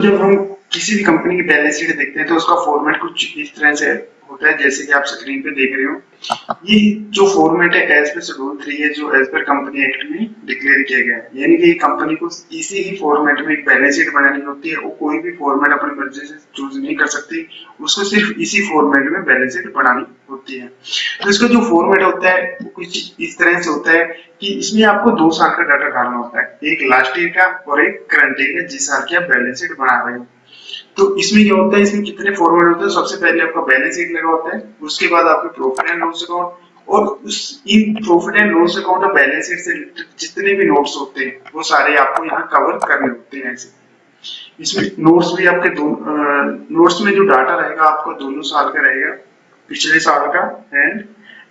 जब हम किसी भी कंपनी की बैलेंस शीट देखते हैं तो उसका फॉर्मेट कुछ इस तरह से होता है जैसे कि आप स्क्रीन पे देख रहे हो। ये जो फॉर्मेट है एज पर शेड्यूल 3 है जो एज पर कंपनी एक्ट में डिक्लेयर किया गया है, यानी कि कंपनी को इसी ही फॉर्मेट में एक बैलेंस शीट बनानी होती है। वो कोई भी फॉर्मेट अपनी मर्जी से चूज नहीं कर सकती, उसको सिर्फ इसी फॉर्मेट में बैलेंस शीट बनानी होती है। तो इसका जो फॉर्मेट होता है वो कुछ इस तरह से होता है कि इसमें आपको 2 साल का डाटा डालना होता है, एक लास्ट ईयर का और एक करंट ईयर का, जिस साल की आप बैलेंस शीट बना रहे हो। तो इसमें क्या होता है, इसमें कितने फॉर्मेट होते हैं। सबसे पहले आपका बैलेंस शीट लगा होता है, उसके बाद आपके प्रॉफिट एंड लॉस अकाउंट, और उस in profit and loss account और बैलेंस शीट से रिलेटेड जितने भी नोट्स होते हैं वो सारे आपको यहाँ कवर करने होते हैं। ऐसे इसमें नोट्स भी आपके दो नोट्स में जो डाटा रहेगा आपको दोनों साल का रहेगा, पिछले साल का एंड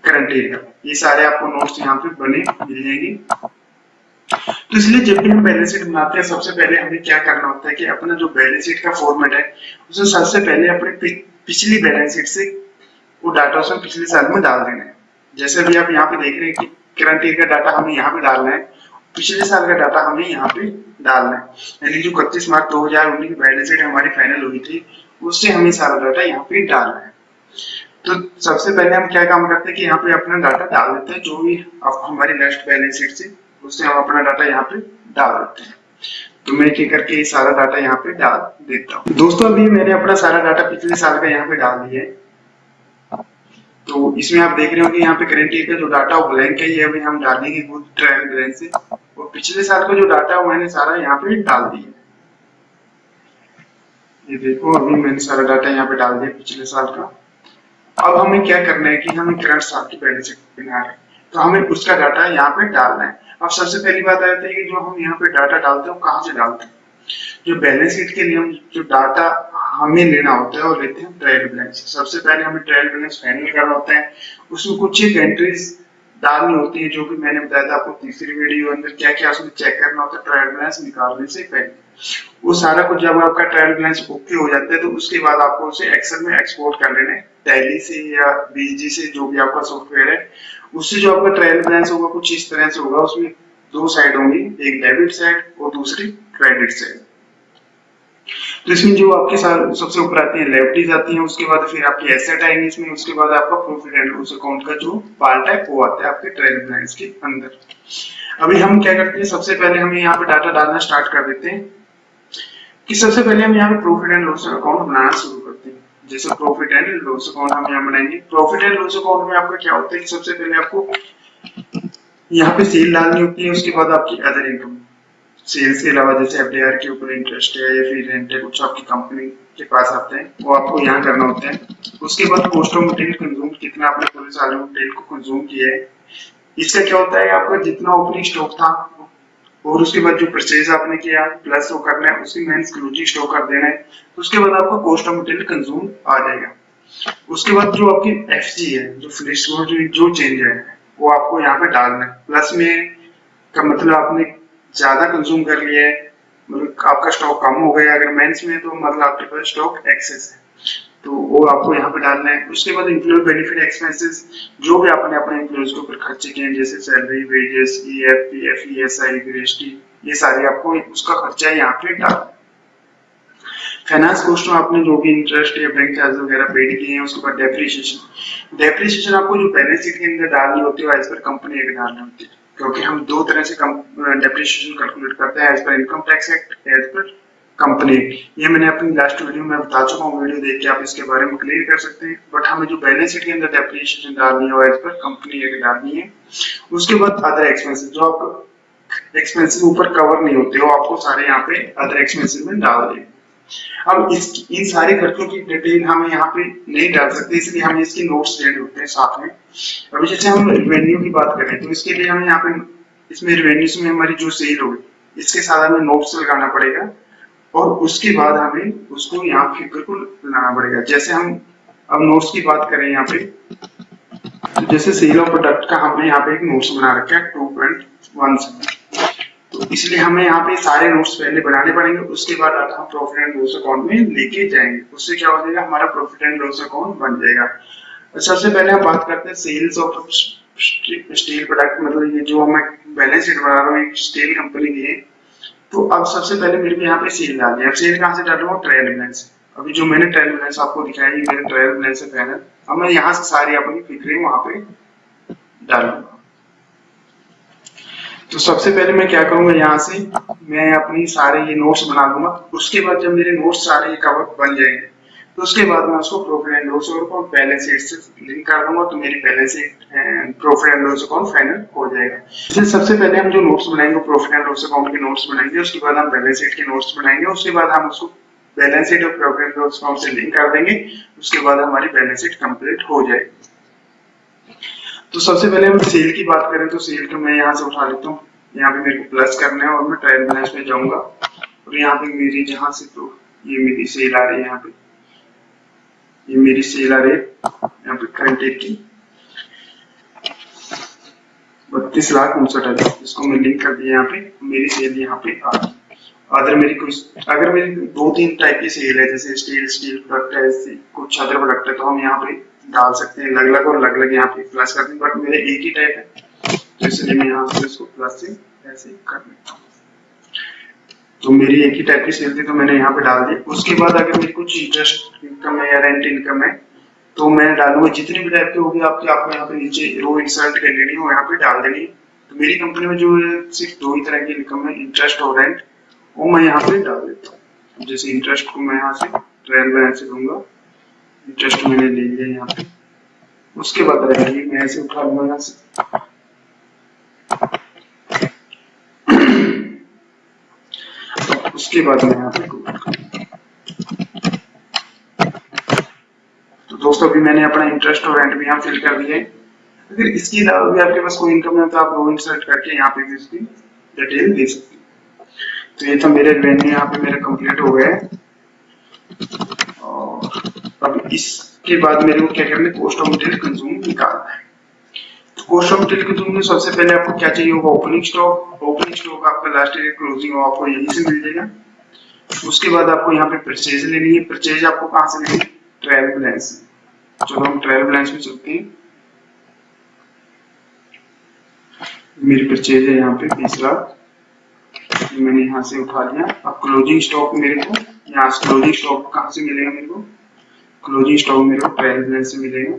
करंट ईयर का। ये सारे आपको नोट्स यहाँ पे बने मिल जाएंगे। तो इसलिए जब भी हम बैलेंस शीट बनाते हैं सबसे पहले हमें क्या करना होता है कि अपना जो बैलेंस शीट का फॉर्मेट है उसे सबसे पहले अपने पिछली बैलेंस शीट से वो डाटा उसमें पिछले साल में डाल देना है। जैसे भी आप यहाँ पे देख रहे हैं कि करंट ईयर का डाटा हमें यहाँ पे डालना है, पिछले साल का डाटा हमें यहाँ पे डालना है। यानी जो 31 मार्च 2019 की बैलेंस शीट हमारी फाइनल हुई थी उससे हमें सारा डाटा यहाँ पे डालना है। तो सबसे पहले हम क्या काम करते हैं कि यहाँ पे अपना डाटा डाल देते हैं, जो भी हमारी नेक्स्ट बैलेंस शीट से उससे हम अपना डाटा यहाँ पे डाल देते हैं। तो मैं क्या करके ये सारा डाटा यहाँ पे डाल देता हूँ। दोस्तों अभी मैंने अपना सारा डाटा पिछले साल का यहाँ पे डाल दिया है। तो इसमें आप देख रहे हो कि यहाँ पे करंट ईयर का जो डाटा वो ब्लैंक है, ये अभी हम डालेंगे गुड ट्रायल बैलेंस से, और पिछले साल का जो डाटा है वो मैंने सारा यहाँ पे डाल दिया। ये देखो अभी मैंने सारा डाटा यहाँ पे डाल दिया पिछले साल का। अब हमें क्या करना है कि हमें करंट साल की बैलेंस शीट बना रहे हैं, तो हमें उसका डाटा यहाँ पे डालना है। अब सबसे पहली बात आती है कि जो हम यहाँ पे डाटा डालते हैं वो कहाँ से डालते हैं। जो बैलेंस शीट के लिए हम जो डाटा हमें लेना होता है वो लेते हैं ट्रायल बैलेंस। सबसे पहले हमें ट्रायल बैलेंस फाइनल करना होता है, उसमें कुछ एक एंट्रीज डालनी होती है जो कि मैंने बताया था आपको तीसरी वीडियो अंदर, क्या क्या उसमें चेक करना होता है ट्रायल बैलेंस निकालने से पहले। वो सारा कुछ जब आपका ट्रायल बैलेंस ओके हो जाता है तो उसके बाद आपको उसे एक्सेल में एक्सपोर्ट कर लेना है, टैली से या बीजी से, जो भी आपका सॉफ्टवेयर है उससे। जो आपका ट्रायल बैलेंस होगा कुछ इस तरह से होगा, उसमें 2 साइड होंगी, एक डेबिट साइड और दूसरी क्रेडिट साइड। तो इसमें जो आपके साथ सबसे ऊपर आती है लायबिलिटीज आती है, उसके बाद फिर आपकी एसेट आएंगे इसमें, उसके बाद आपका प्रॉफिट एंड लॉस अकाउंट का जो पार्ट है वो आता है आपके ट्रायल बैलेंस के अंदर। अभी हम क्या करते हैं, सबसे पहले हम यहाँ पे डाटा डालना स्टार्ट कर देते हैं कि सबसे पहले हम यहाँ पे प्रॉफिट एंड लॉस अकाउंट बनाना शुरू करते हैं। जैसे प्रॉफिट एंड लॉस अकाउंट हम यहाँ बनाएंगे। प्रॉफिट एंड लॉस अकाउंट में आपका क्या होता है कि सबसे पहले आपको यहाँ पे सेल डालनी होती है, उसके बाद आपकी अदर इनकम, सेल्स के अलावा जैसे एफडीआर के ऊपर इंटरेस्ट है या फिर रेंट है, कुछ आपकी कंपनी के पास आते हैं वो आपको यहाँ करना होता है। उसके बाद कॉस्ट ऑफ मटेरियल कंज्यूम, कितना आपने पूरे साल में मटेरियल को कंज्यूम किया है। इसका क्या होता है, आपका जितना ओपनिंग स्टॉक था और उसके बाद जो परचेज आपने किया प्लस वो करना है, उसकी मेंस क्लोजिंग स्टॉक कर देना है। उसके बाद आपका कॉस्ट ऑफ मटेरियल कंज्यूम आ जाएगा। उसके बाद जो आपकी एफसी है, जो फिनिश्ड जो चेंज है वो आपको यहाँ पे डालना है। प्लस में का मतलब आपने ज्यादा कंज्यूम कर लिया है, मतलब आपका स्टॉक कम हो गया। अगर मेंस में तो मतलब आपके पास स्टॉक एक्सेस है तो वो आपको यहाँ पे डालना है। उसके बाद एम्प्लॉय बेनिफिट एक्सपेंसेस, जो भी आपने अपने एम्प्लॉयज के ऊपर खर्चे किए हैं जैसे salary, wages, EF, PF, ESI, GST, ये सारे आपको उसका खर्चा यहाँ पे डालना है। फाइनेंस कॉस्ट में आपने जो भी इंटरेस्ट या बैंक चार्ज वगैरह पेड किए हैं। उसके बाद डेप्रिसिएशन आपको जो बैलेंस शीट के अंदर डालनी होती है एज पर कंपनी एक्ट डालनी होती है, क्योंकि हम 2 तरह से डेप्रिसिएशन कैलकुलेट करते हैं, as per income tax act, as per company. ये मैंने अपनी लास्ट वीडियो में बता चुका हूँ, वीडियो देख के आप इसके बारे में क्लियर कर सकते हैं। बट हमें जो बैलेंस शीट के अंदर डेप्रिसिएशन डालनी है वो एज पर कंपनी एक्ट डालनी है। उसके बाद अदर एक्सपेंसेस, जो आप एक्सपेंसेस ऊपर कवर नहीं होते हो आपको सारे यहाँ पे अदर एक्सपेंसेस में डाल दें। अब इन सारे खर्चों की डिटेल हम यहाँ पे नहीं डाल सकते, इसलिए हमें इसके नोट्स लेने होते हैं साथ में। अभी जैसे हम रेवेन्यू की बात करें तो इसके लिए हमें यहाँ पे इसमें रेवेन्यू में हमारी जो सेल होगी इसके साथ हमें नोट्स लगाना पड़ेगा, और उसके बाद हमें उसको यहाँ फिगर को लाना पड़ेगा। जैसे हम अब नोट्स की बात करें यहाँ पे, तो जैसे सेल ऑफ प्रोडक्ट का हमने यहाँ पे एक नोट्स बना रखा है 2.17, तो इसलिए हमें यहाँ पे सारे नोट्स पहले बनाने पड़ेंगे। उसके बाद हम प्रॉफिट एंड लॉस अकाउंट में लेके जाएंगे, उससे क्या हो जाएगा, हमारा प्रॉफिट एंड लॉस अकाउंट बन जाएगा। सबसे पहले हम बात करते हैं सेल्स ऑफ स्टील प्रोडक्ट, मतलब ये जो मैं बैलेंस शीट बना रहा हूँ एक स्टील कंपनी की है, तो अब सबसे पहले मेरे को यहाँ पे सेल डालनी है। अब सेल कहाँ से डालूंगा? Trial balance. अभी जो मैंने ट्रायल बैलेंस आपको दिखाया ये मेरा ट्रायल बैलेंस है पहले। अब मैं यहाँ से सारी अपनी फिक्रें वहां पे डालूंगा। तो सबसे पहले मैं क्या करूंगा, यहाँ से मैं अपनी सारे ये नोट्स बना लूंगा। उसके बाद जब मेरे नोट्स सारे कवर बन जाएंगे तो उसके बाद मैं उसको profit and loss account balance sheet से लिंक कर दूंगा, तो मेरी balance sheet profit and loss account final हो जाएगा। इसलिए सबसे पहले हम जो नोट्स बनाएंगे प्रॉफिट एंड लॉस अकाउंट के नोट्स बनाएंगे, उसके बाद हम बैलेंस शीट के नोट्स बनाएंगे, उसके बाद हम उसको बैलेंस शीट और प्रॉफिट एंड लॉस अकाउंट से लिंक कर देंगे। उसके बाद हमारी बैलेंस शीट कंप्लीट हो जाएगी। तो सबसे पहले हम सेल की बात करें तो सेल को मैं यहाँ से उठा लेता हूँ। यहाँ पे मेरे को प्लस करना है और मैं ट्रायल बैलेंस पे जाऊंगा और यहाँ पे मेरी जहां से तो ये मेरी सेल आ रही है, यहाँ पे ये मेरी सेल आ रही है यहाँ पे करंट डेट की 32,59,000, इसको मैं लिंक कर दिया यहाँ पे। मेरी सेल यहाँ पे आ गई। अदर मेरी कुछ अगर मेरी 2-3 टाइप की सेल है, जैसे स्टील प्रोडक्ट है, कुछ अदर प्रोडक्ट है, तो हम यहाँ पे डाल सकते हैं अलग अलग और अलग अलग यहाँ पे प्लस कर दें। बट मेरे एक ही टाइप है तो इसलिए मैं यहाँ से इसको प्लस से ऐसे कर लेता हूँ। तो मेरी एक ही टाइप की सेल थी तो मैंने यहाँ पे डाल दी। उसके बाद अगर मेरी कुछ इंटरेस्ट इनकम है या रेंट इनकम है तो मैं डालूंगा। जितनी भी टाइप की होगी आपको यहाँ पे नीचे रो इंसर्ट कर लेनी है, यहाँ पे डाल देनी है। तो मेरी कंपनी में जो सिर्फ 2 ही तरह की इनकम है, इंटरेस्ट और रेंट, वो मैं यहाँ पे डाल देता हूँ। जैसे इंटरेस्ट को मैं यहाँ से ट्रायल बैलेंस से लूंगा, इंटरेस्ट मैंने ले लिया यहाँ पे। उसके बाद रहेगी मैं ऐसे उठा लूंगा यहाँ से। उसके बाद मैं यहाँ पे तो दोस्तों अभी मैंने अपना इंटरेस्ट और रेंट भी यहाँ फिल कर दिया है। अगर इसके अलावा भी आपके पास कोई इनकम है तो आप रो इंसर्ट करके यहाँ पे भी उसकी डिटेल दे सकते हैं। तो ये तो मेरे रेवेन्यू यहाँ पे मेरा कंप्लीट हो गया है। और अब इसके बाद मेरे को क्या करना है, कॉस्ट ऑफ मटेरियल कंज्यूम निकालना है। तो कॉस्ट ऑफ मटेरियल कंज्यूम में सबसे पहले आपको क्या चाहिए होगा, ओपनिंग स्टॉक। ओपनिंग स्टॉक आपका लास्ट ईयर क्लोजिंग हो आपको यहीं से मिल जाएगा। उसके बाद आपको यहाँ पे परचेज लेनी है। परचेज आपको कहाँ से लेनी है? Trial balance. चलो हम ट्रायल बैलेंस में चलते हैं। मेरी परचेज है यहाँ पे 20 लाख, मैंने यहाँ से उठा लिया। अब क्लोजिंग स्टॉक मेरे को यहाँ से क्लोजिंग स्टॉक कहाँ से मिलेगा? मेरे को क्लोजिंग स्टॉक मेरे को ट्रायल बैलेंस से मिलेगा।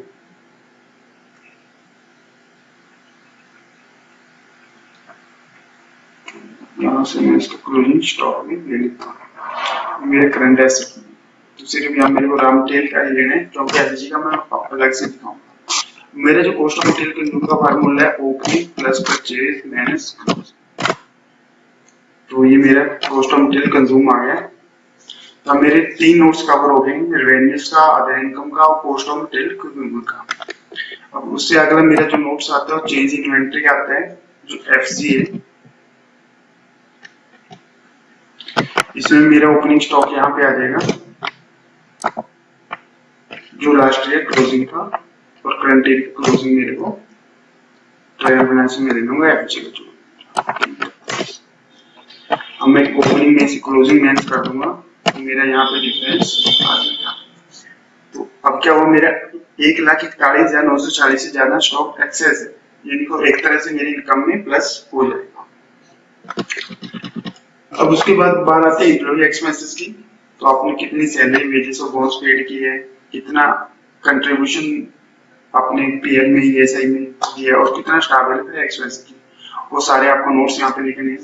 यहाँ से मैं इसको क्लोजिंग स्टॉक में ले लेता हूँ। मेरे करंट एसेट तो सिर्फ यहाँ मेरे को रॉ मटेरियल का ही लेना है, क्योंकि एलजी का मैं अलग से दिखाऊंगा। मेरा जो कॉस्ट ऑफ मटेरियल कंज्यूम का फार्मूला है opening plus purchase minus closing. तो ये मेरा कॉस्ट ऑफ मटेरियल कंज्यूम आ गया। तो मेरे 3 नोट्स कवर हो गए, रेवेन्यूज का, अदर इनकम का और कॉस्ट ऑफ मटेरियल कंज्यूम का। अब उससे अगला मेरा जो नोट्स आता है चेंज इन्वेंटरी का आता है, जो एफसी है। इसमें मेरा ओपनिंग स्टॉक यहाँ पे आ जाएगा जो लास्ट ईयर क्लोजिंग था, और करंट ईयर की क्लोजिंग मेरे को ट्रायल बैलेंस में ले लूंगा एफसी का। अब मैं ओपनिंग में से क्लोजिंग मैच कर दूंगा तो मेरा यहाँ पे डिफरेंस आ जाएगा। तो अब क्या हुआ, मेरा 1,41,940 से ज्यादा स्टॉक एक्सेस है, यानी कि एक तरह से मेरी इनकम में प्लस हो जाएगा। अब उसके बाद बात आती है एम्प्लॉय एक्सपेंसेस की। तो आपने कितनी सैलरी, वेजेस और बोनस पेड की है, कितना कंट्रीब्यूशन आपने पीएफ में, ईएसआई में दिया और कितना स्टाफ वेलफेयर एक्सपेंस की, वो सारे आपको नोट्स यहाँ पे लिखने हैं।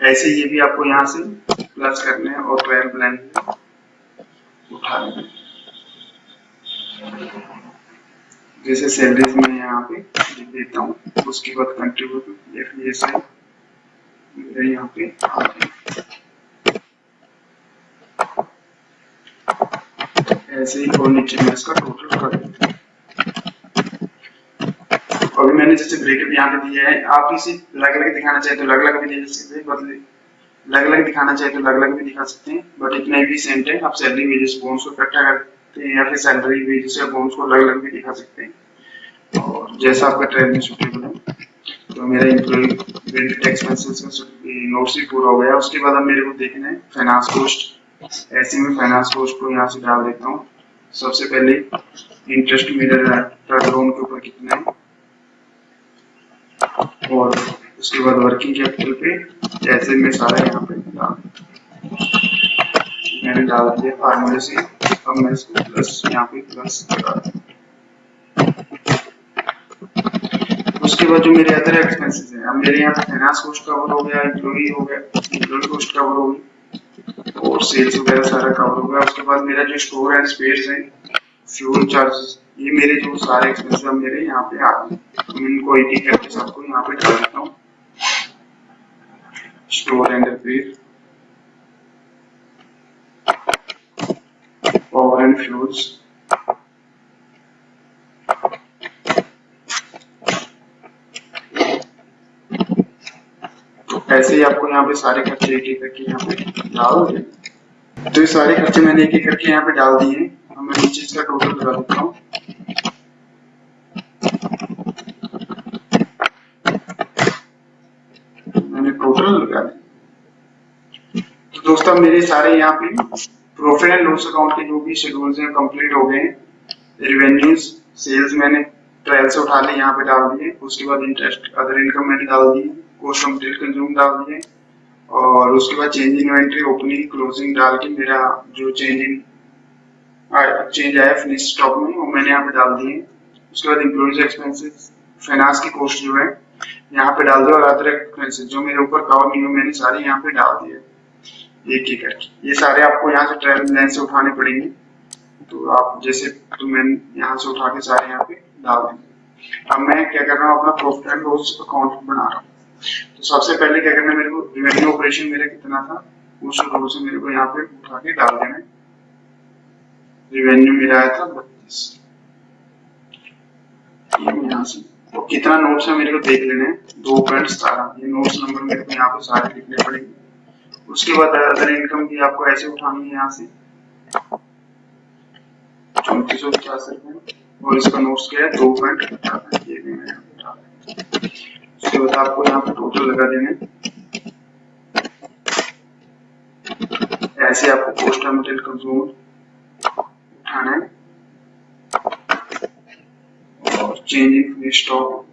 ऐसे ये भी आपको यहाँ से प्लस करने हैं और ट्रायल प्लान उठा लेना है। जैसे सैलरीज में यहाँ पे लिख देता हूँ, उसके बाद कंट्रीब्यूशन ईएसआई मेरे यहाँ पे आ गया। ऐसे ही और नीचे में इसका टोटल कर देते हैं। अभी मैंने जैसे ब्रेकअप यहाँ पे दिया है, आप इसे अलग अलग दिखाना चाहे तो अलग अलग भी दे सकते हैं, बदले अलग अलग दिखाना चाहे तो अलग अलग भी दिखा सकते हैं। बट इतना ही सेंट है, आप सैलरी वेजेस बोनस को इकट्ठा करते हैं या फिर सैलरी वेजेस या बोनस को अलग अलग भी दिखा सकते हैं, और जैसा आपका ट्रेड में सूटेबल है। तो मेरा एम्प्लॉय बेनिफिट एक्सपेंसेस का नोट्स भी पूरा हो गया। उसके बाद अब मेरे को देखना है फाइनेंस कॉस्ट। ऐसे में फाइनेंस कॉस्ट को यहाँ से डाल देता हूँ। सबसे पहले इंटरेस्ट मेरा टर्म लोन के ऊपर कितना है, और उसके बाद वर्किंग कैपिटल पे ऐसे में सारा यहाँ पे मैंने डाल दिया फार्मूले से। अब मैं इसको प्लस यहाँ पे प्लस लगा। उसके बाद जो मेरे अदर एक्सपेंसेस हैं, अब मेरे यहाँ पे फाइनेंस कॉस्ट कवर हो गया, एम्प्लॉई हो गया, एम्प्लॉई कॉस्ट कवर हो गई और सेल्स वगैरह सारा कवर हो गया। उसके बाद मेरा जो स्टोर एंड स्पेयर्स है, फ्यूल चार्जेस, ये मेरे जो सारे एक्सपेंसेस मेरे यहाँ पे आ गए। तो मैं इनको एक एक करके सबको यहाँ पे डाल देता हूँ। Store and repair, power and fuels, तो ऐसे ही आपको यहाँ पे सारे खर्चे एक एक करके यहाँ पे डाल दें। तो ये सारे खर्चे मैंने एक एक करके यहाँ पे डाल दिए। अब मैं नीचे इसका टोटल लगा देता हूँ। मैंने टोटल लगा दिया। तो दोस्तों मेरे सारे यहाँ पे प्रॉफिट एंड लॉस अकाउंट के जो भी शेड्यूल्स हैं कंप्लीट हो गए हैं। रेवेन्यूज, सेल्स मैंने ट्रायल से उठा लिए यहाँ पे डाल दिए। उसके बाद इंटरेस्ट, अदर इनकम मैंने डाल दी, कॉस्ट ऑफ मटेरियल कंज्यूम डाल दिए और उसके बाद चेंज इन्वेंटरी, ओपनिंग, क्लोजिंग डाल के मेरा जो चेंज आया फिनिश स्टॉक में वो मैंने यहाँ पे डाल दिए। उसके बाद एम्प्लॉइज एक्सपेंसेस, फाइनेंस की कॉस्ट जो है यहाँ पे डाल दिया और अदर एक्सपेंसेस जो मेरे ऊपर कवर नहीं हुए मैंने सारे यहाँ पे डाल दिए एक एक करके। ये सारे आपको यहाँ से ट्रायल लाइन से उठाने पड़ेंगे। तो आप जैसे तो मैं यहाँ से उठा के सारे यहाँ पे डाल देंगे। अब मैं क्या कर रहा हूँ, अपना प्रॉफिट एंड लॉस अकाउंट बना रहा हूँ। तो सबसे पहले क्या करना है, मेरे को रेवेन्यू ऑपरेशन मेरा कितना था उस रो से मेरे को यहाँ पे उठा के डाल देना है। रेवेन्यू मेरा आया था 32, यहाँ से। तो कितना नोट्स है मेरे को देख लेना है, 2.17। ये नोट्स नंबर मेरे को यहाँ पे सारे लिखने पड़ेंगे। उसके बाद अदर इनकम भी आपको ऐसे उठानी है यहाँ से 3450 रुपए और इसका नोट्स क्या है 2.18। ये भी मैं यहाँ पे डाल देता हूँ। उसके बाद आपको यहाँ पे टोटल लगा देना। ऐसे आपको कॉस्ट ऑफ मटेरियल कंज्यूम उठाना है और चेंज इन फिनिश स्टॉक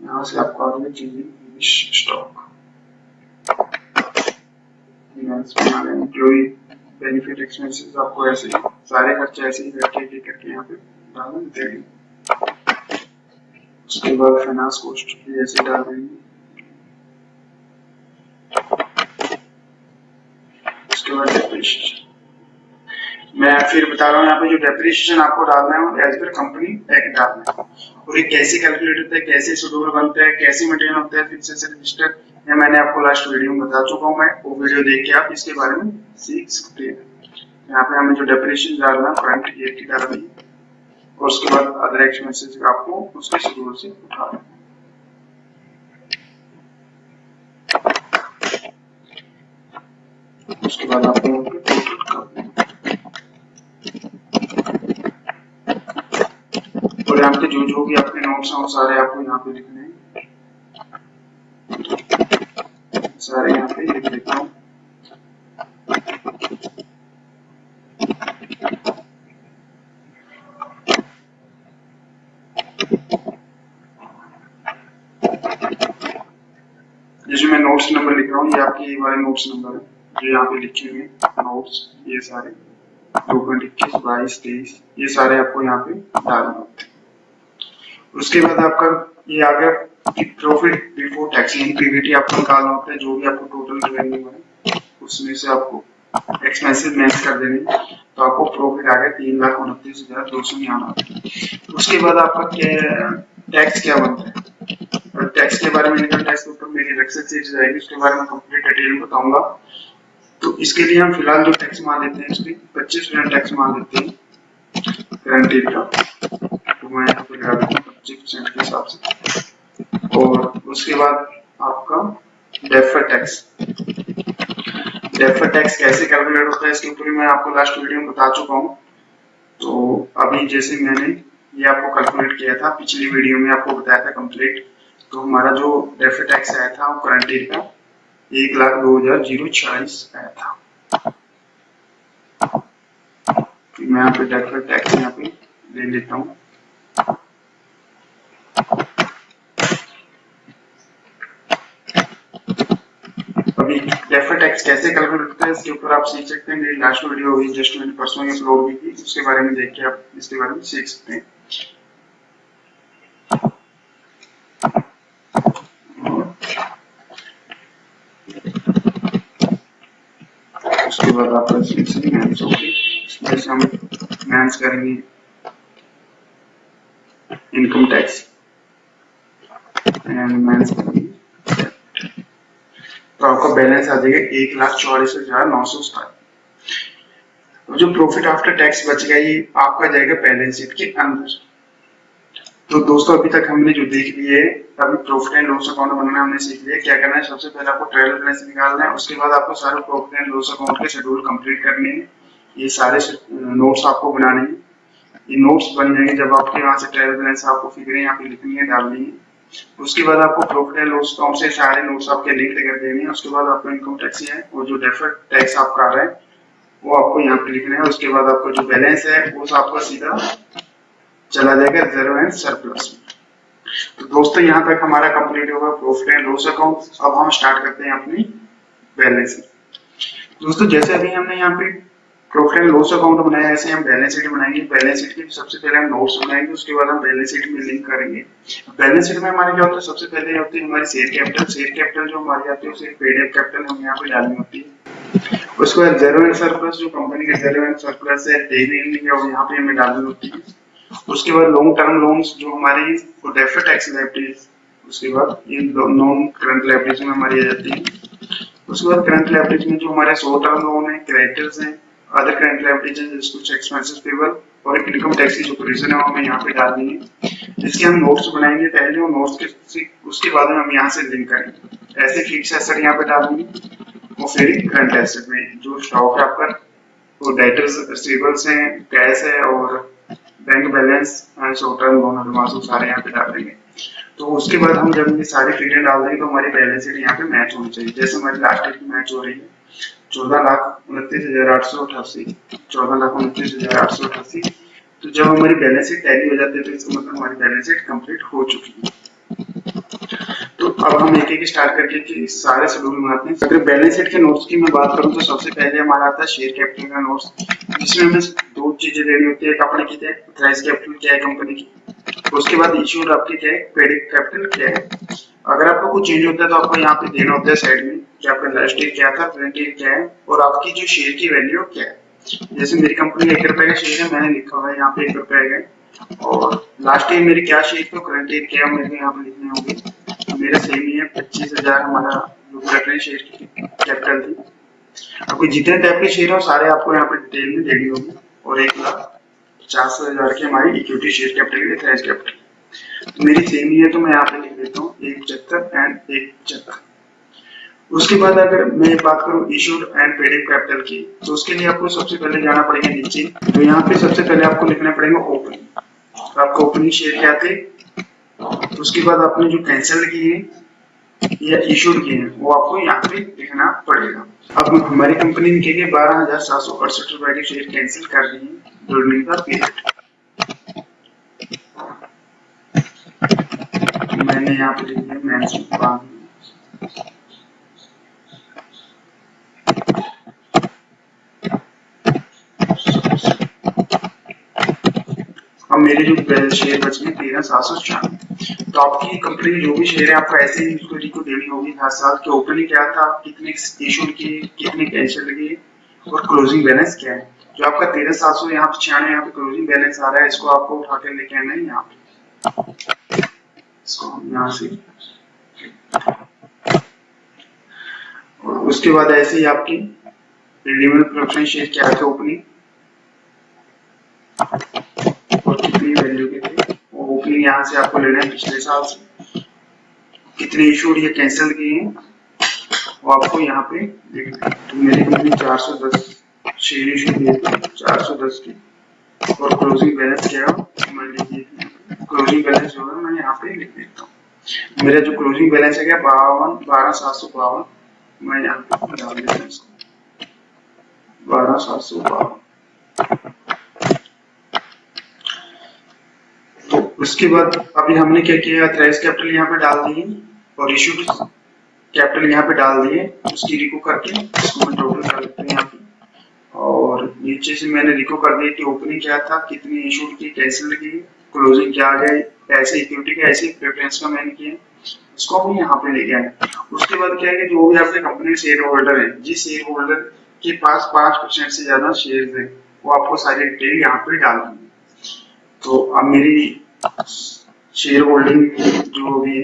यहाँ से आपको आ गया change in finish stock. Employee benefit expenses आपको ऐसे सारे खर्चे ऐसे ही करके यहाँ पे डाल देंगे। उसके बाद फाइनेंस कॉस्ट भी ऐसे डाल देंगे। उसके बाद डेप्रिसिएशन मैं फिर बता रहा हूँ, यहाँ पे जो डेप्रिसिएशन आपको डालना है वो एज पर कंपनी एक्ट डालना है और ये कैसे कैलकुलेट होता है, कैसे शेड्यूल बनता है, कैसे मेंटेन होता है, फिर से रजिस्टर, ये मैंने आपको लास्ट वीडियो में बता चुका हूँ। मैं वो वीडियो देख के आप इसके बारे में सीख सकते हैं। यहाँ पे हमें जो डेप्रिसिएशन डालना है करंट ईयर की डालनी है और उसके बाद अदर एक्सपेंसेस आपको उसके शेड्यूल से उठाना है। उसके बाद आपको टोटल करना है और यहाँ पे जो भी आपके नोट्स हैं वो सारे आपको यहाँ पे लिखने हैं। सारे यहाँ पे लिख देता हूँ। जैसे मैं नोट्स नंबर लिख रहा हूँ, ये आपके ये वाले नोट्स नंबर है जो यहाँ पे लिखे हुए नोट्स, ये सारे 2.21, 22, 23 ये सारे आपको यहाँ पे डालना होते हैं। उसके बाद आपका ये आ गया कि प्रॉफिट बिफोर टैक्स यानी पीबीटी आपको निकालना होता है। जो भी आपको टोटल रेवेन्यू है उसमें से आपको एक्सपेंसेस मैच कर देने, तो आपको प्रॉफिट आ गया 3,29,299। उसके बाद आपका क्या टैक्स क्या बनता है, टैक्स के बारे में इनकम टैक्स के ऊपर मेरी लेक्चर सीरीज रहेगी, उसके बारे में कंप्लीट डिटेल में बताऊंगा। तो इसके लिए हम फिलहाल जो टैक्स मान लेते हैं इसमें 25% टैक्स मान लेते हैं करंट ईयर का। तो मैं यहाँ पे लगा देता हूँ 25% के हिसाब से। और उसके बाद आपका डेफर्ड टैक्स, डेफर्ड टैक्स कैसे कैलकुलेट होता है इसके ऊपर मैं आपको लास्ट वीडियो में बता चुका हूँ। तो अभी जैसे मैंने ये आपको कैलकुलेट किया था पिछली वीडियो में आपको बताया था कंप्लीट, तो हमारा जो डेफर्ड टैक्स आया था वो करंट ईयर का 1,02,046 आया था। मैं यहाँ पे डेफर्ड टैक्स यहाँ पे ले लेता हूँ। अभी डेफर्ड टैक्स कैसे कैलकुलेट होता है इसके ऊपर आप सीख सकते हैं। मेरी लास्ट वीडियो हुई जस्ट मैंने परसों ही अपलोड की थी, उसके बारे में देख के आप इसके बारे में सीख सकते हैं। उसके बाद आपका मैथ्स होगी, जैसे हम मैथ्स करेंगे इनकम टैक्स एंड मैथ्स करेंगे, तो आपका बैलेंस आ जाएगा 1,44,907। तो जो प्रॉफिट आफ्टर टैक्स बचेगा ये आपका जाएगा बैलेंस शीट के अंदर। तो दोस्तों अभी तक हमने जो देख लिए, अभी प्रॉफिट एंड लॉस अकाउंट बनाना हमने सीख लिया। क्या करना है, सबसे पहले आपको ट्रायल बैलेंस निकालना है, उसके बाद आपको सारे प्रॉफिट एंड लॉस अकाउंट के शेड्यूल कंप्लीट करने हैं। ये सारे नोट्स आपको बनाने हैं। ये नोट्स बन जाएंगे जब आपके वहां से ट्रायल बैलेंस आपको फिगरें यहाँ पे लिखनी है, डालनी है। उसके बाद आपको प्रॉफिट एंड लॉस अकाउंट से सारे नोट्स आपके लिंक कर देने हैं। उसके बाद आपको इनकम टैक्स है और जो डेफर्ड टैक्स आपका आ रहा है वो आपको यहाँ पे लिखना है। उसके बाद आपको जो बैलेंस है वो आपका सीधा चला जाएगा रिजर्व एंड सरप्लस में। तो दोस्तों यहाँ तक हमारा कंप्लीट होगा प्रॉफिट एंड लॉस अकाउंट। अब हम स्टार्ट करते हैं अपनी बैलेंस शीट। दोस्तों जैसे अभी हमने यहाँ पे प्रॉफिट एंड लॉस अकाउंट बनाया, ऐसे हम बैलेंस शीट बनाएंगे। बैलेंस शीट के सबसे पहले हम नोट्स बनाएंगे, उसके बाद हम बैलेंस शीट में लिंक करेंगे। बैलेंस शीट में हमारे क्या होता है, सबसे पहले होती है हमारी शेयर कैपिटल। शेयर कैपिटल जो हमारी आती है उसे पेड अप कैपिटल हम यहाँ पे डालनी होती है। उसके बाद रिजर्व एंड सरप्लस, जो कंपनी का रिजर्व एंड सरप्लस है डेली इनकम है, वो यहाँ पे हमें डालनी होती है। उसके बाद लॉन्ग टर्म लोन्स जो हमारी डेफर्ड टैक्स लायबिलिटीज, उसके बाद ये नॉन करंट लायबिलिटीज में हमारी आ जाती है। उसके बाद करंट लायबिलिटीज में जो हमारे शॉर्ट टर्म लोन है, क्रेडिटर्स हैं, अदर करंट लायबिलिटीज हैं जैसे कुछ एक्सपेंसेस पेबल और एक इनकम टैक्स की जो प्रोविजन है वो हमें यहाँ पे डालनी है। जिसके हम नोट्स बनाएंगे पहले, और नोट्स के उसके बाद में हम यहाँ से लिंक करेंगे। ऐसे फिक्स एसेट यहाँ पे डालेंगे और फिर करंट एसेट में जो स्टॉक है आपका, वो डेटर्स रिसीवेबल्स हैं, कैश है और bank balance and short term loan advance सारे यहाँ पे डाल देंगे। तो उसके बाद हम जब ये सारी फिगर डाल देंगे तो हमारी बैलेंस शीट यहाँ पे मैच होनी चाहिए। जैसे हमारी लास्ट डेट की मैच हो रही है 14,29,888, 14,29,888। तो जब हमारी बैलेंस शीट टैली हो जाती है तो इसका मतलब हमारी बैलेंस शीट कंप्लीट हो चुकी है। तो अब हम एक एक स्टार्ट करके सारे शेड्यूल बनाते हैं। अगर बैलेंस शीट के नोट्स की मैं बात करूं तो सबसे पहले हमारा आता है शेयर कैपिटल का नोट्स, जिसमें हमें दो चीजें देनी होती है। अपने की प्राइस कैपिटल क्या है कंपनी की, उसके बाद इश्यूड आपकी क्या है, पेड कैपिटल क्या है। अगर आपको कुछ चेंज होता है तो आपको यहाँ पे देना होता है साइड में कि आपका लास्ट ईयर क्या था, करंट ईयर क्या है और आपकी जो शेयर की वैल्यू क्या है। जैसे मेरी कंपनी 1 रुपए का शेयर है, मैंने लिखा हुआ है यहाँ पे 1 रुपए का, और लास्ट ईयर मेरी क्या शेयर तो करंट ईयर क्या है मेरे यहाँ पे लिखने होंगे। मेरा सेम ही है 25,000 हमारा जो प्रेफरेंस शेयर की कैपिटल थी। आपको जितने टाइप के शेयर हो सारे आपको यहाँ पे डिटेल में देनी होगी, और 1,50,000 की हमारी इक्विटी शेयर कैपिटल की प्राइस कैपिटल तो मेरी सेम ही है, तो मैं यहाँ पे लिख देता हूँ 175 एंड 175। उसके बाद अगर मैं बात करूँ issued and paid up capital की, तो उसके लिए आपको सबसे पहले जाना पड़ेगा नीचे। तो यहाँ पे सबसे पहले आपको लिखना पड़ेगा ओपनिंग, आपको ओपनिंग शेयर क्या थे। उसके बाद आपने जो कैंसिल किए या इश्यूड किए हैं वो आपको यहाँ पे लिखना पड़ेगा। अब हमारी कंपनी ने क्या 12,768 रुपए के शेयर कैंसिल कर दिए ड्यूरिंग द पीरियड। मैंने यहाँ पे लिख दिया मैंने अब मेरे जो शेयर बच गए 13,796। तो आपकी कंपनी जो भी शेयर है आपको ऐसे ही इक्विटी को देनी होगी हर साल कि ओपनिंग क्या था, कितने इशू किए, कितने कैंसिल किए और क्लोजिंग बैलेंस क्या है। जो आपका 13,700 यहाँ पे 96 यहाँ पे क्लोजिंग बैलेंस आ रहा है, इसको आपको उठा के लेके आना है यहाँ पे। इसको हम यहाँ से, और उसके बाद ऐसे ही आपकी रिडीमेबल प्रेफरेंस शेयर क्या थे ओपनिंग और कितनी वैल्यू के थे, वो ओपनिंग यहाँ से आपको लेना है पिछले साल से, कितने इशूड या कैंसिल किए हैं वो आपको यहाँ पे देखना है। तो मेरी कंपनी 410 शेयर इशू किए थे 410 की, और क्लोजिंग बैलेंस क्या है मैं लिख देती हूँ। क्लोजिंग बैलेंस जो है मैं यहाँ पे लिख देता हूँ। मेरा जो क्लोजिंग बैलेंस है क्या 12,752, मैं यहाँ पे डाल देता हूँ इसको 12,752। उसके बाद अभी हमने क्या किया, थ्रेस कैपिटल यहाँ पे डाल दी और इश्यूड कैपिटल यहाँ पे डाल दिए, उसकी रिको करके इसको मैं टोटल कर देते हैं यहाँ पे। और नीचे से मैंने रिको कर दिया कि ओपनिंग क्या था, कितनी इशूड की, कैंसिल की, क्लोजिंग क्या आ गए, ऐसे इक्विटी का, ऐसे प्रेफरेंस का मैंने किया, इसको हम यहाँ पे लेके आए। उसके बाद क्या है कि जो भी आपके कंपनी शेयर होल्डर है, जिस शेयर होल्डर के पास 5% से ज्यादा शेयर है, वो आपको सारी डिटेल यहाँ पे डालनी है। तो अब मेरी शेयर होल्डिंग जो भी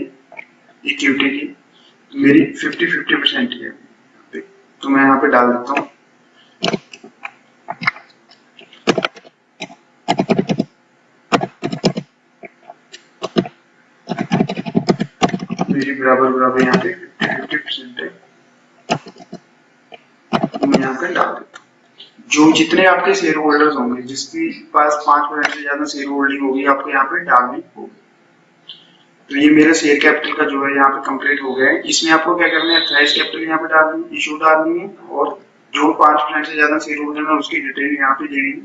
इक्विटी की मेरी 50-50% है, तो मैं यहाँ पे डाल देता हूँ। मेरी बराबर बराबर यहाँ पे 50-50% है, तो मैं यहाँ पे डाल देता हूँ। जो जितने आपके शेयर होल्डर्स होंगे, जिसके पास 5% से ज्यादा शेयर होल्डिंग होगी, आपको यहाँ पे डालनी होगी। तो ये मेरा शेयर कैपिटल का जो है यहाँ पे कंप्लीट हो गया है। इसमें आपको क्या करना है, प्राइस कैपिटल यहाँ पे डालनी है, इशू डालनी है, और जो 5% से ज्यादा शेयर होल्डर है उसकी डिटेल यहाँ पे देनी है।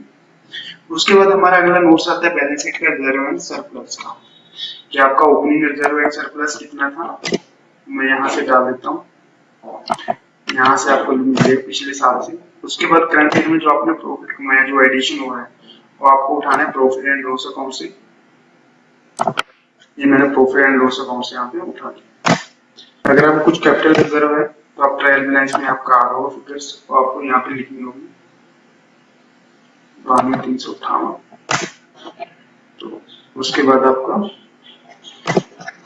उसके बाद हमारा अगला नोट्स आता है बैलेंस शीट का रिजर्व एंड सरप्लस का, कि आपका ओपनिंग रिजर्व एंड सरप्लस कितना था, मैं यहाँ से डाल देता हूँ। यहाँ से आपको मिलेगा पिछले साल से। उसके बाद करंट ईयर में जो आपने प्रॉफिट कमाया, जो एडिशन हुआ है, वो आपको उठाना है प्रॉफिट एंड लॉस अकाउंट से। ये मैंने प्रॉफिट एंड लॉस अकाउंट से यहाँ पे उठा दिया। अगर आपको कुछ कैपिटल रिजर्व है तो आप ट्रायल बैलेंस में आपका आ रहा होगा फिगर्स, तो आपको यहाँ पे लिखनी होगी 92,358। तो उसके बाद आपका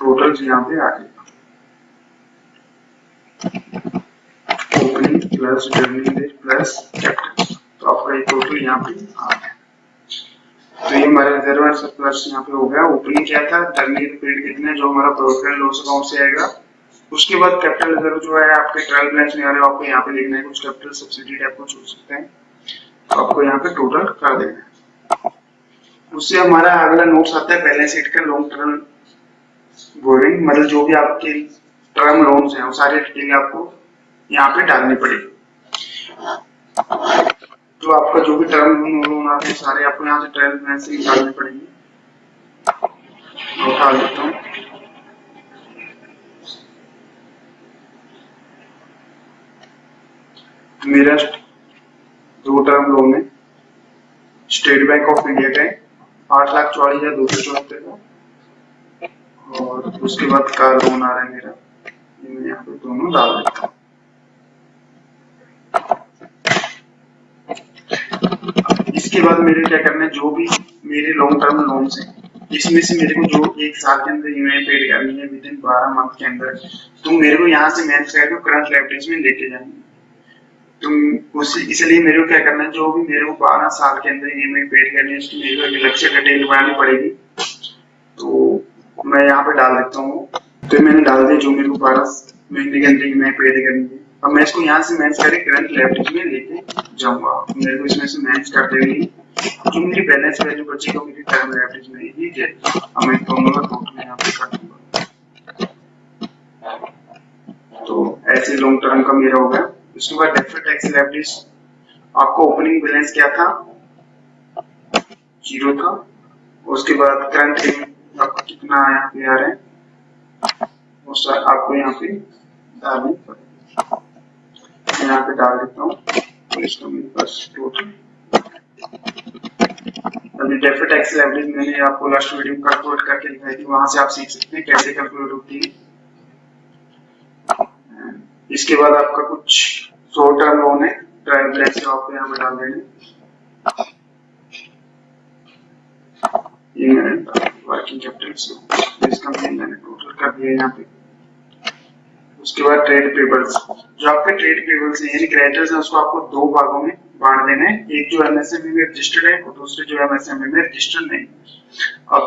टोटल यहाँ पे आ जाएगा, opening plus turning days plus capital, तो आपका ये टोटल यहाँ पे आ गया। तो ये हमारा रिजर्व एंड सरप्लस यहाँ पे हो गया। ओपनिंग क्या था, टर्निंग पीरियड कितने, जो हमारा प्रॉफिट एंड लॉस अकाउंट से आएगा। उसके बाद कैपिटल रिजर्व जो है आपके ट्रायल बैलेंस में आ रहा है, आपको यहाँ पे लिखना है, कुछ कैपिटल सब्सिडी आपको छोड़ सकते हैं, तो आपको यहाँ पे टोटल कर देना है। उससे हमारा अगला नोट्स आता है बैलेंस शीट का लॉन्ग टर्म बोरिंग, मतलब जो भी आपके टर्म लोन्स हैं वो सारी डिटेल आपको यहाँ पे डालनी पड़ेगी। तो आपका जो भी टर्म लोन आते हैं सारे आपको यहाँ से ट्रायल बैलेंस से निकालने पड़ेंगे। उठा लेता हूँ। मेरा 2 टर्म लोन है, स्टेट बैंक ऑफ इंडिया का है, 8,44,274 का, और उसके बाद कार लोन आ रहा है मेरा, ये मैं यहाँ पे दोनों डाल देता हूँ। इसके बाद मेरे क्या करना है, जो भी मेरे लॉन्ग टर्म लोन्स हैं, इसमें से मेरे को जो 1 साल के अंदर ईएमआई पेड करनी है विद इन 12 मंथ के अंदर, तो मेरे को यहाँ से मैच करके करंट लायबिलिटीज में लेके जानी है। तो इसलिए मेरे को क्या करना है, जो भी मेरे को 12 साल के अंदर ईएमआई पेड करनी है उसकी मेरे को अलग से डिटेल बनानी पड़ेगी। तो मैं यहाँ पे डाल देता हूँ, तो मैंने डाल दिया जो मेरे को 12 महीने के अंदर ईएमआई पेड करनी है। अब मैं इसको यहाँ से मैच करके करंट लायबिलिटीज में लेके जाऊंगा, मेरे को इसमें से मैच कर देगी, जो मेरी बैलेंस वैल्यू बचेगा मेरी करंट लायबिलिटीज में, ठीक है। अब मैं दोनों का टोटल यहाँ पे कर दूंगा। तो ऐसे लॉन्ग टर्म का मेरा हो गया। उसके बाद डेफर्ड टैक्स लायबिलिटीज, आपको ओपनिंग बैलेंस क्या था, 0 था। उसके बाद करंट लिमिट आपका कितना यहाँ पे आ रहा है, वो सर आपको यहाँ पे डालनी पड़ेगी। यहाँ पे डाल देता हूँ, तो इसका मेरे पास टोटल अभी डेफर्ड टैक्स लायबिलिटीज मैंने आपको लास्ट वीडियो में कैलकुलेट करके दिखाई थी, वहां से आप सीख सकते हैं कैसे कैलकुलेट होती है। इसके बाद आपका कुछ शॉर्ट टर्म लोन है, ट्रायल बैलेंस आपको यहाँ पे डाल देंगे। ये मैंने वर्किंग कैपिटल से इसका मैंने टोटल कर दिया यहाँ पे। उसके बाद ट्रेड पेबल्स, जो आपके ट्रेड पेबल्स हैं यानी क्रेडिटर्स हैं, उसको आपको 2 भागों में बांट देना है, एक जो एमएसएमई में रजिस्टर्ड है और दूसरे जो एमएसएमई में रजिस्टर्ड नहीं। अब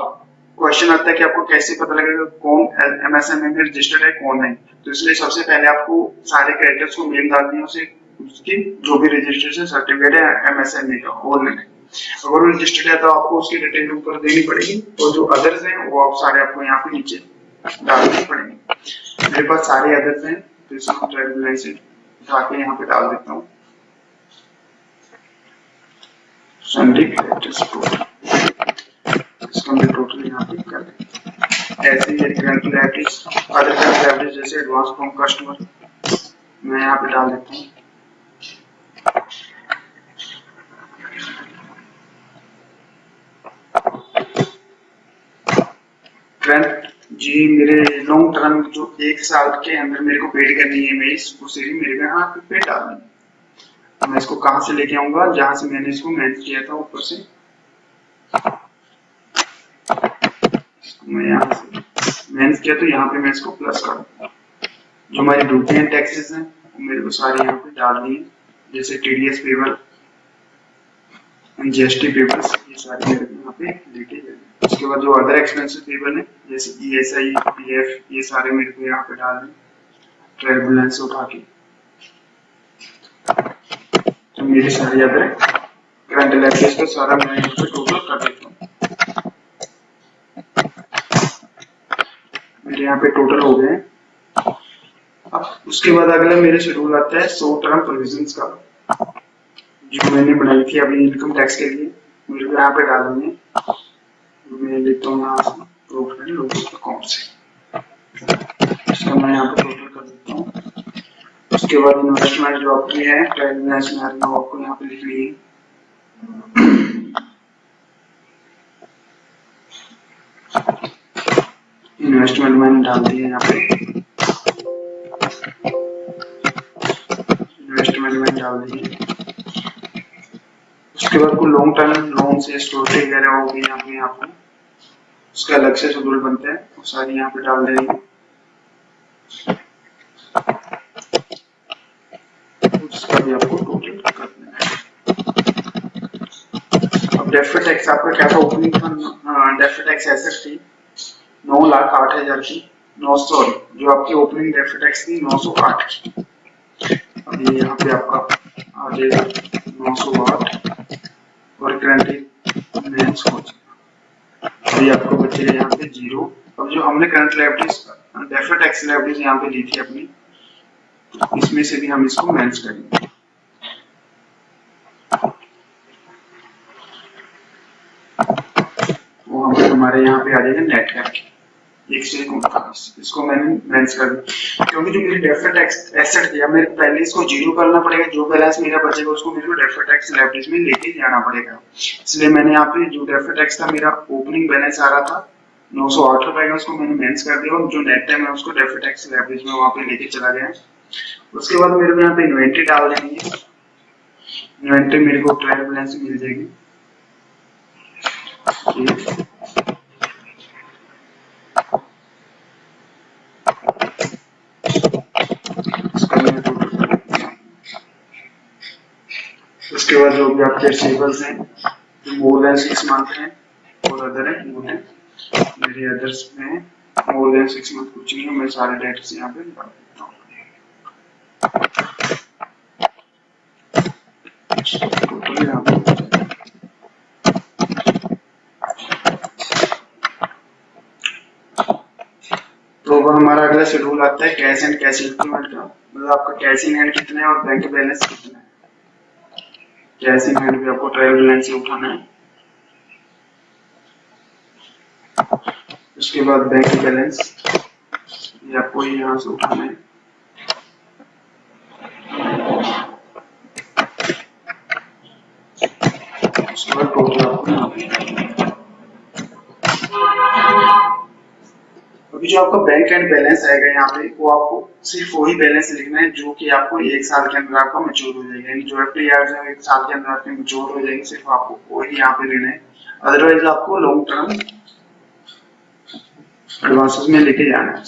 क्वेश्चन आता है कि आपको कैसे पता लगेगा कौन एमएसएमई में रजिस्टर्ड है कौन नहीं, तो इसलिए सबसे पहले आपको सारे क्रेडिटर्स को मेल डालनी है, उसे उसकी जो भी रजिस्ट्रेशन सर्टिफिकेट है एमएसएमई का वो लेना है। अगर वो रजिस्टर्ड है तो आपको उसकी डिटेल ऊपर देनी पड़ेगी, और जो अदर्स हैं वो आप सारे आपको यहाँ पे नीचे डालने पड़ेंगे। मेरे पास सारे अदर्स हैं, तो इसको ट्रेड बैलेंस से उठा के यहाँ पे डाल देता हूँ। संडे क्रेडिटर्स टोटल, इसका मैं टोटल यहाँ पे कर देता हूँ। ऐसे ही current liabilities, other current liabilities जैसे एडवांस फ्रॉम कस्टमर मैं यहाँ पे डाल देता हूँ। करंट जी मेरे लॉन्ग टर्म जो 1 साल के अंदर मेरे को पेड करनी है मेरी उस मेरे को यहाँ पे डालनी है। तो मैं इसको कहाँ से लेके आऊंगा, जहां से मैंने इसको मैनेज किया था ऊपर से, मैं यहाँ से मैनेज किया तो यहाँ पे मैं इसको प्लस कर दूंगा। जो हमारी ड्यूटी एंड टैक्सेस हैं वो मेरे को सारे यहाँ पे डालनी है, जैसे टीडीएस पेबल, जीएसटी पेबल्स, ये सारे मेरे को यहाँ पे लेके जाएंगे। उसके बाद जो अदर एक्सपेंसेस पेबल है जैसे ईएसआई, पीएफ, ये सारे मेरे को यहाँ पे डालने, ट्रेवल बैलेंस उठा के, तो मेरी सारी अदर करंट लायबिलिटीज का सारा मैं यहाँ पे टोटल कर देता हूँ। मेरे यहाँ पे टोटल हो गए। अब उसके बाद अगला मेरे शेड्यूल आता है शॉर्ट टर्म प्रोविजंस का, जो मैंने बनाई थी अभी इनकम टैक्स के लिए, मेरे को यहाँ पे डालनी है। मैं लिखता हूँ यहाँ से प्रॉफिट एंड लॉस अकाउंट से, इसका मैं यहाँ पे टोटल कर देता हूँ। उसके बाद इन्वेस्टमेंट जो आपकी है ट्रेड बैलेंस में आपको यहाँ पे लिखनी है। इन्वेस्टमेंट मैंने डाल दिया यहाँ पे, इन्वेस्टमेंट मैंने डाल दिया। उसके बाद कोई लॉन्ग टर्म लोन से स्टोरेज वगैरह होगी यहाँ पे, आपको उसका अलग से शेड्यूल बनता है, वो सारी यहाँ पे डाल देंगे। उसका भी आपको टोटल कर देना है। अब डेफर्ड टैक्स आपका क्या था, ओपनिंग डेफर्ड टैक्स एसेट थी 9,08,000 की, 900 जो आपकी ओपनिंग डेफर्ड टैक्स थी 908 की। अब ये यहाँ पे आपका आ जाएगा 908 और करंट मेंस हो जाएगा। अभी आपको बचेगा यहाँ पे 0। अब जो हमने current liabilities deferred tax liabilities यहाँ पे ली थी अपनी, इसमें से भी हम इसको मैनेज करेंगे। वो हमारे यहाँ पे आ जाएगा नेट करके 149, इसको मैंने मैनेज कर दिया। क्योंकि जो मेरी डेफर्ड टैक्स एसेट दिया, मेरे पहले इसको 0 करना पड़ेगा, जो बैलेंस मेरा बचेगा उसको मेरे को डेफर्ड टैक्स लायबिलिटीज में लेके जाना पड़ेगा। इसलिए मैंने यहाँ पे जो डेफर्ड टैक्स था मेरा ओपनिंग बैलेंस आ रहा था 908 रुपए का, उसको मैंने मैनेज कर दिया और जो नेट टाइम है उसको डेफर्ड टैक्स लायबिलिटीज में वहां पे लेके चला गया। उसके बाद मेरे को यहाँ पे इन्वेंट्री डाल देनी है। इन्वेंट्री मेरे को ट्रायल बैलेंस मिल जाएगी। उसके बाद जो भी आपके रिसीवेबल्स हैं जो मोर देन 6 मंथ हैं और अदर है वो है मेरे अदर्स में मोर देन 6 मंथ कुछ नहीं है, मैं सारे डेट्स यहाँ पे डाल देता हूँ। टोटल यहाँ पे तो अब हमारा अगला शेड्यूल आता है कैश एंड कैश इक्विवलेंट का, मतलब आपका कैश इन हैंड कितना है और बैंक बैलेंस कितना है। कैश इन हैंड भी आपको ट्रायल बैलेंस से उठाना है। उसके बाद बैंक बैलेंस ये आपको यहाँ से उठाना है। उसके बाद टोटल आपको यहाँ पे, अभी जो आपका बैंक एंड बैलेंस आएगा यहाँ पे वो आपको सिर्फ वही बैलेंस लिखना है जो कि आपको 1 साल के अंदर आपका मैच्योर हो जाएगा, यानी जो एफडीआर है 1 साल के अंदर आपके मैच्योर हो जाएंगे, सिर्फ आपको वही यहाँ पे लेना है। अदरवाइज आपको लॉन्ग टर्म एडवांसेस में लेके जाना है।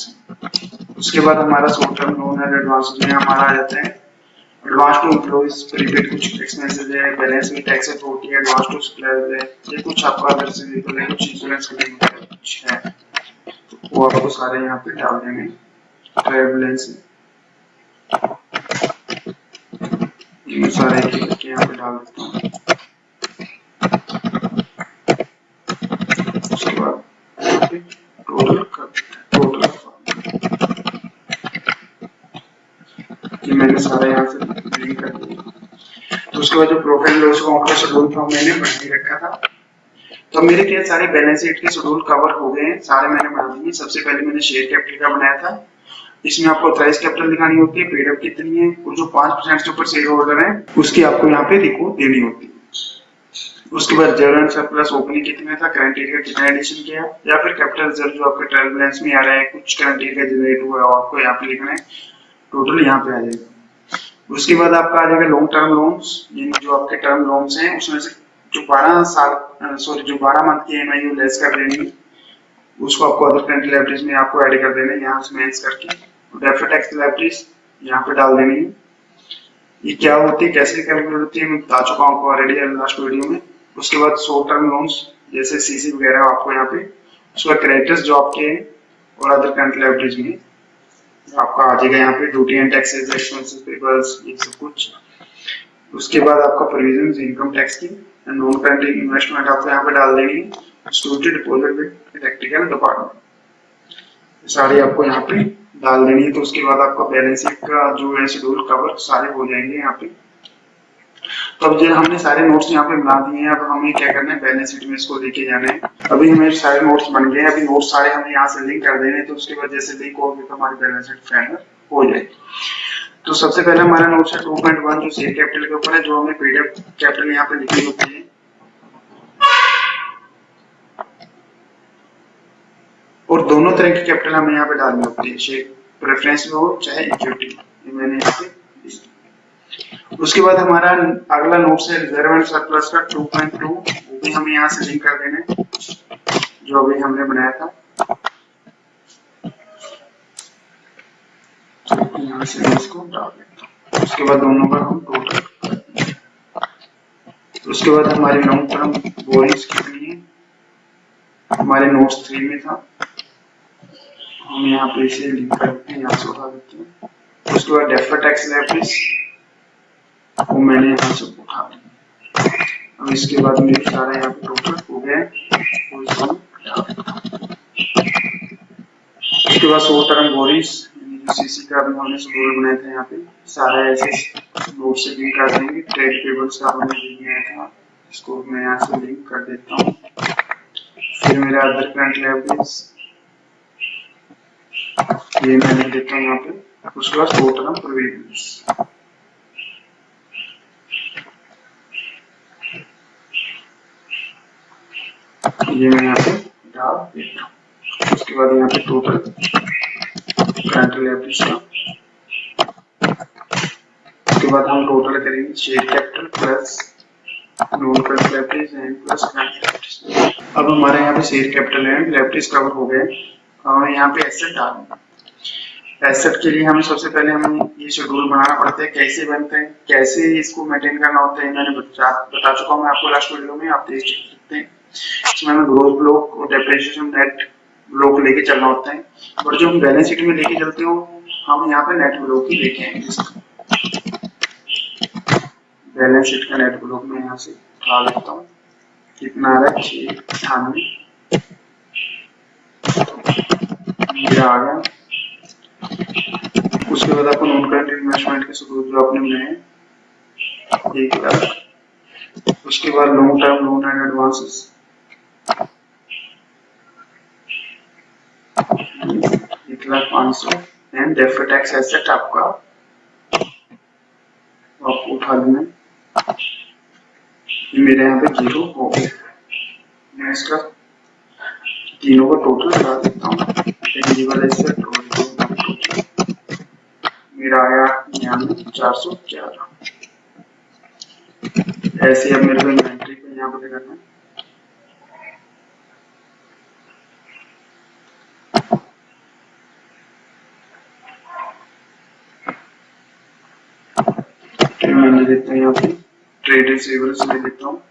उसके बाद हमारा short term loan and advances में हमारा आ जाता है एडवांस टू एम्प्लॉइज, प्रीपेड कुछ एक्सपेंसेस है, बैलेंस में टैक्सेस होती है, एडवांस टू सप्लायर्स है, ये कुछ आपका अदर से है, कुछ इंश्योरेंस क्लेम है, कुछ है वो आपको सारे यहाँ पे डाल देंगे। ट्रेवल बैलेंस मैं सारे के यहाँ पे डाल देता हूँ। उसके बाद टोटल ये मैंने सारा यहाँ से लिंक कर दिया। तो उसके बाद जो प्रॉफिट एंड लॉस अकाउंट का शेड्यूल था मैंने बना के रखा था, तो मेरे क्या सारे बैलेंस शीट के शेड्यूल कवर हो गए हैं, सारे मैंने बना दिए। सबसे पहले मैंने शेयर कैपिटल का बनाया था, इसमें आपको ऑथराइज कैपिटल दिखानी होती है, पेड अप कितनी है, और जो 5% से ऊपर शेयर होल्डर है उसकी आपको यहाँ पे रिपोर्ट देनी होती है। उसके बाद जनरल सरप्लस ओपनिंग कितने था, करंट ईयर का कितना एडिशन किया, या फिर कैपिटल रिजर्व जो आपके ट्रायल बैलेंस में आ रहा है, कुछ करंट ईयर का जनरेट हुआ है आपको यहाँ पे लिखना है, टोटल यहाँ पे आ जाएगा। उसके बाद आपका आ जाएगा लॉन्ग टर्म लोन्स, यानी जो आपके टर्म लोन्स हैं उसमें से जो 12 मंथ की ईएमआई लेस कर देनी, उसको आपको अदर करंट लायबिलिटीज में आपको ऐड कर देना है यहाँ से मैच करके। डेफर्ड टैक्स लायबिलिटीज यहाँ पे डाल देनी है। ये क्या होती है, कैसे कैलकुलेट होती है, मैं बता चुका हूँ आपको ऑलरेडी लास्ट वीडियो में। उसके बाद शॉर्ट टर्म लोन्स जैसे सीसी वगैरह आपको यहाँ पे, उसका क्रेडिटर्स जो आपके हैं और अदर करंट लायबिलिटीज में आपका आ जाएगा यहाँ पे, duty and taxes, expenses payables, ये सब कुछ। उसके बाद आपका प्रोविजन इनकम टैक्स की, नॉन करंट इन्वेस्टमेंट आपको यहाँ पे डाल देनी है, security deposit with electrical department सारी आपको यहाँ पे डाल देनी है। तो उसके बाद आपका बैलेंस शीट का जो है शेड्यूल कवर सारे हो जाएंगे यहाँ पे। तो अब जो हमने सारे नोट्स यहाँ पे बना दिए हैं, अब हमें क्या करना है, बैलेंस शीट में इसको लेके जाना है। अभी हमें सारे नोट्स बन गए हैं, अभी नोट्स सारे हमें यहाँ से लिंक कर देने, तो उसके बाद जैसे लिंक हो गए तो हमारी बैलेंस शीट फाइनल हो जाएगी। तो सबसे पहले हमारा नोट्स है 2.1 जो शेयर कैपिटल के ऊपर है, जो हमें पेड अप कैपिटल यहाँ पे लिखनी होती है। और दोनों तरह की कैपिटल हमें यहाँ पे डालनी होती है, शेयर प्रेफरेंस में हो चाहे इक्विटी, ये मैंने यहाँ पे। उसके बाद हमारा अगला नोट्स है रिजर्व एंड सरप्लस का 2.2, वो भी हमें यहाँ से लिंक कर देने, जो अभी हमने बनाया था। यहाँ से इसको डाल देते हैं। उसके बाद दोनों का हम टोटल कर देंगे। उसके बाद हमारी लॉन्ग टर्म बोरिंग्स कितनी है, हमारे नोट्स 3 में था, हम यहाँ पे इसे लिंक करते हैं, यहाँ से उठा देते हैं। उसके बाद डेफर्ड टैक्स लायबिलिटीज वो मैंने यहाँ से उठा दिया। अब इसके बाद मेरे सारा यहाँ पे टोटल हो गया, उसके बाद शॉर्ट टर्म बोरिंग्स सीसी का भी हमने शेड्यूल बनाया था, यहाँ पे सारा ऐसे नोट से लिंक कर देंगे। ट्रेड पेबल्स का हमने बनाया था, इसको मैं यहाँ से लिंक कर देता हूँ। फिर मेरा अदर करंट लायबिलिटीज ये मैं लिख देता हूँ यहाँ पे। उसके बाद शॉर्ट टर्म प्रोविजंस ये मैं यहाँ पे डाल देता हूँ। उसके बाद यहाँ पे टोटल करंट लायबिलिटीज का, उसके बाद हम टोटल करेंगे share capital plus non current liabilities and plus current liabilities. अब हमारे यहाँ पे share capital and liabilities cover हो गए, हमें यहाँ पे एसेट डालना है। एसेट के लिए हमें सबसे पहले हमें ये शेड्यूल बनाना पड़ता है, कैसे बनते हैं, कैसे इसको मेंटेन करना होता है, मैंने बता चुका हूँ मैं आपको लास्ट वीडियो में, आप देख सकते हैं। इसमें हमें ग्रोथ ब्लॉक और डेप्रिसिएशन नेट ब्लॉक लेके चलना होता है, और जो हम बैलेंस शीट में लेके चलते हो हम यहाँ पे नेट ब्लॉक ही लेके आएंगे। बैलेंस शीट का नेट ब्लॉक में यहाँ से उठा लेता हूँ, कितना आ रहा है 698 मेरा आ गया। उसके बाद आपको नॉन करंट इन्वेस्टमेंट के शेड्यूल जो आपने बनाए 1 लाख। उसके बाद long term loan and advances 1,05,000 and deferred tax asset आपको उठा लेना, मेरे यहाँ पे 0 हो गया। मैं इसका तीनों का टोटल करा देता हूँ, एलिजिबल एसेट और मेरा आया 411। ऐसे अब मेरे को इन्वेंटरी पे यहाँ पे करना है, मैं देता हूँ यहाँ पे ट्रेड रिसीवेबल्स ले देता हूँ,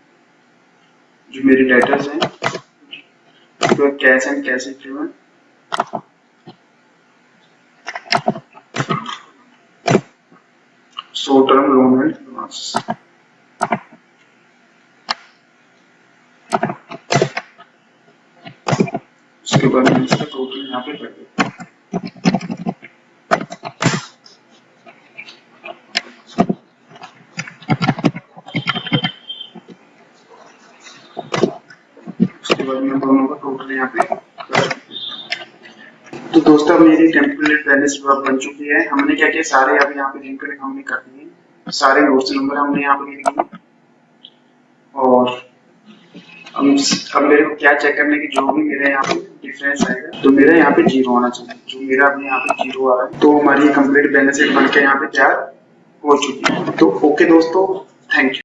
जो मेरी डेटर्स हैं, तो cash and cash equivalent, short term loan and advance. उसके बाद मैं इसका टोटल यहाँ पे कर देता हूँ। बाद में दोनों का टोटल यहाँ पे कर सकते हैं। तो दोस्तों मेरी टेम्पलेट बैलेंस बन चुकी है। हमने क्या किया, सारे अब यहाँ पे लिंक हमने कर दिए, सारे नोट्स नंबर हमने यहाँ पे लिख दिए। और अब मेरे को क्या चेक करने की, जो भी मेरे यहाँ पे डिफरेंस आएगा तो मेरा यहाँ पे 0 होना चाहिए। जो मेरा अपने यहाँ पे 0 आ रहा है, तो हमारी कंप्लीट बैलेंस शीट बन के यहाँ पे तैयार हो चुकी है। तो ओके दोस्तों, थैंक यू।